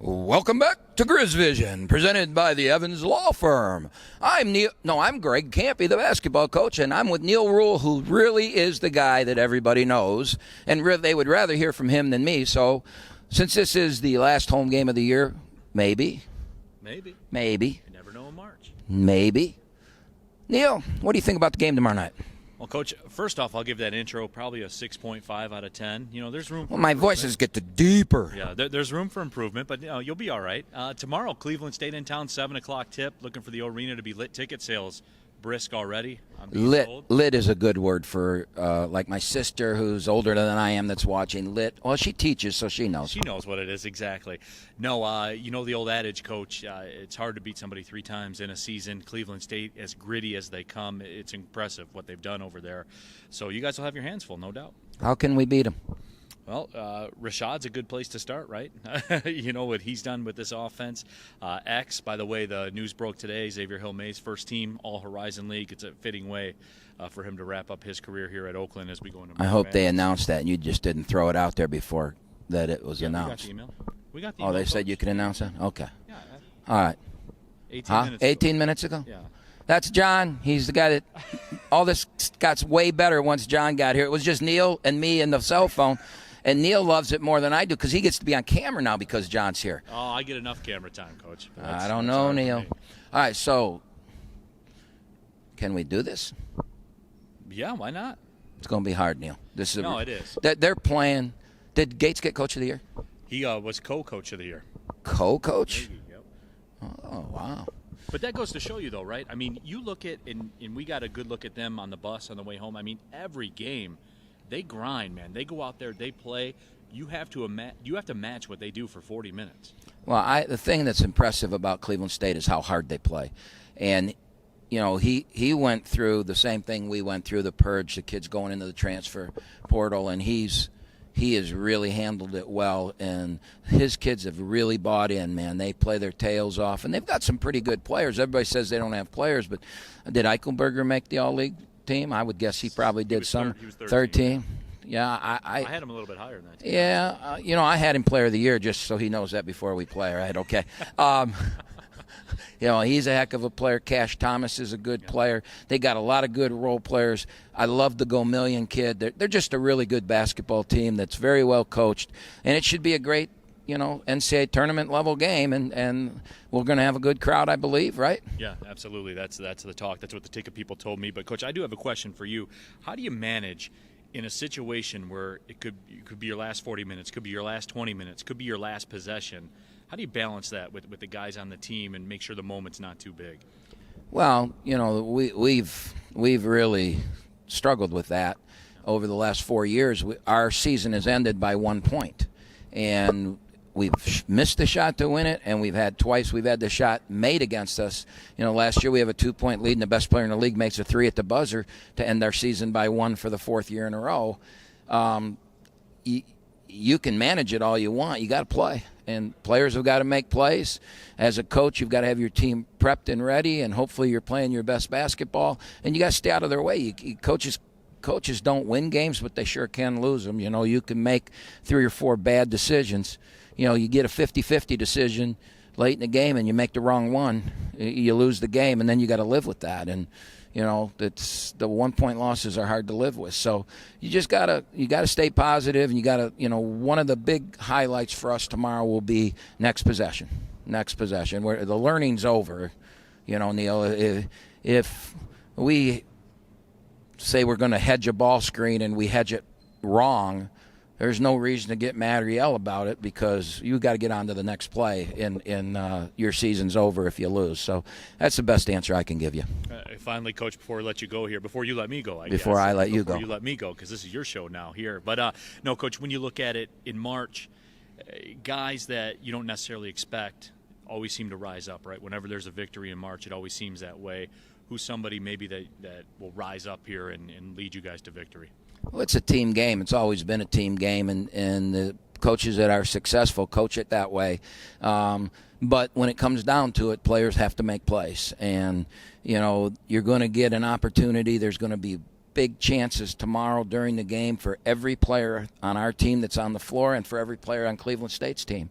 Welcome back to Grizz Vision, presented by the Evans Law Firm. I'm Greg Kampe, the basketball coach, and I'm with Neil Rule, who really is the guy that everybody knows, and they would rather hear from him than me. So, since this is the last home game of the year, maybe. You never know in March. Maybe. Neil, what do you think about the game tomorrow night? Well, Coach, first off, I'll give that intro probably a 6.5 out of 10. You know, there's room for my voices get deeper. Yeah, there's room for improvement, but you'll be all right. Tomorrow, Cleveland State in town, 7 o'clock tip. Looking for the arena to be lit. Ticket sales brisk already. Lit is a good word for, like my sister who's older than I am that's watching. Lit. Well, she teaches, so she knows. She knows what it is, exactly. No, you know the old adage, Coach, it's hard to beat somebody 3 times in a season. Cleveland State, as gritty as they come, it's impressive what they've done over there. So you guys will have your hands full, no doubt. How can we beat them? Well, Rashad's a good place to start, right? You know what he's done with this offense. X, by the way, the news broke today, Xavier Hill-May's first team All-Horizon League. It's a fitting way for him to wrap up his career here at Oakland as we go into I hope they announced that and you just didn't throw it out there before that it was announced. We got the email. Oh, they said you could announce it? Okay. Yeah. All right. 18 minutes ago? Yeah. That's John. He's the guy that all this got way better once John got here. It was just Neil and me and the cell phone. And Neil loves it more than I do because he gets to be on camera now because John's here. Oh, I get enough camera time, Coach. I don't know, Neil. All right, so can we do this? Yeah, why not? It's going to be hard, Neil. It is. They're playing. Did Gates get Coach of the Year? He was co-coach of the year. Co-coach? Yep. Oh, wow. But that goes to show you, though, right? I mean, you look at, and we got a good look at them on the bus on the way home. I mean, every game, they grind, man. They go out there, they play. You have to match what they do for 40 minutes. Well, the thing that's impressive about Cleveland State is how hard they play. And, you know, he went through the same thing we went through, the purge, the kids going into the transfer portal, and he has really handled it well, and his kids have really bought in, man. They play their tails off, and they've got some pretty good players. Everybody says they don't have players, but did Eichelberger make the All-League team? I would guess he probably did. He was third team. Yeah, I had him a little bit higher than that. Yeah, I had him Player of the Year just so he knows that before we play, right? Okay. He's a heck of a player. Cash Thomas is a good player. They got a lot of good role players. I love the Go Million kid. They're just a really good basketball team that's very well coached, and it should be a great, NCAA tournament level game, and we're going to have a good crowd, I believe, right? Yeah, absolutely. That's the talk. That's what the ticket people told me. But Coach, I do have a question for you. How do you manage in a situation where it could be your last 40 minutes, could be your last 20 minutes, could be your last possession? How do you balance that with the guys on the team and make sure the moment's not too big? Well, we've really struggled with that over the last 4 years. Our season has ended by 1 point, and we've missed the shot to win it, and we've had the shot made against us. Last year we have a 2-point lead, and the best player in the league makes a 3 at the buzzer to end our season by 1 for the 4th year in a row. You can manage it all you want. You got to play, and players have got to make plays. As a coach, you've got to have your team prepped and ready, and hopefully you're playing your best basketball, and you got to stay out of their way. Coaches don't win games, but they sure can lose them. You can make 3 or 4 bad decisions. You get a 50-50 decision late in the game and you make the wrong one, you lose the game, and then you got to live with that. And it's the 1-point losses are hard to live with. So you just gotta stay positive, and you gotta one of the big highlights for us tomorrow will be next possession where the learning's over. Neil, if we say we're going to hedge a ball screen and we hedge it wrong, there's no reason to get mad or yell about it, because you got to get on to the next play, and your season's over if you lose. So that's the best answer I can give you. Finally, Coach, before I let you go here, before you let me go, Before I let you go. Before you let me go, because this is your show now here. But, no, Coach, when you look at it in March, guys that you don't necessarily expect always seem to rise up, right? Whenever there's a victory in March, it always seems that way. Who's somebody maybe that will rise up here and lead you guys to victory? Well, it's a team game. It's always been a team game, and the coaches that are successful coach it that way. But when it comes down to it, players have to make plays. And, you're going to get an opportunity. There's going to be big chances tomorrow during the game for every player on our team that's on the floor and for every player on Cleveland State's team.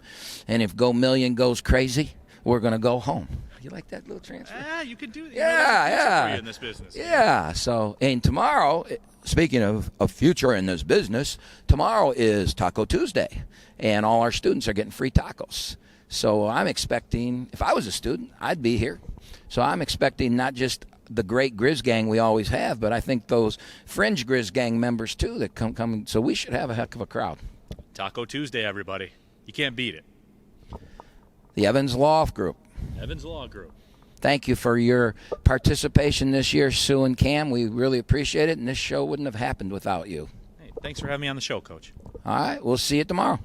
And if Go Million goes crazy, we're going to go home. You like that little transfer? Yeah, you can do that. Yeah. For you in this business. Yeah. So, and tomorrow, speaking of a future in this business, tomorrow is Taco Tuesday, and all our students are getting free tacos. So I'm expecting, if I was a student, I'd be here. So I'm expecting not just the great Grizz gang we always have, but I think those fringe Grizz gang members too that come. So we should have a heck of a crowd. Taco Tuesday, everybody. You can't beat it. The Evans Law Group. Evans Law Group. Thank you for your participation this year, Sue and Cam. We really appreciate it, and this show wouldn't have happened without you. Hey, thanks for having me on the show, Coach. All right, we'll see you tomorrow.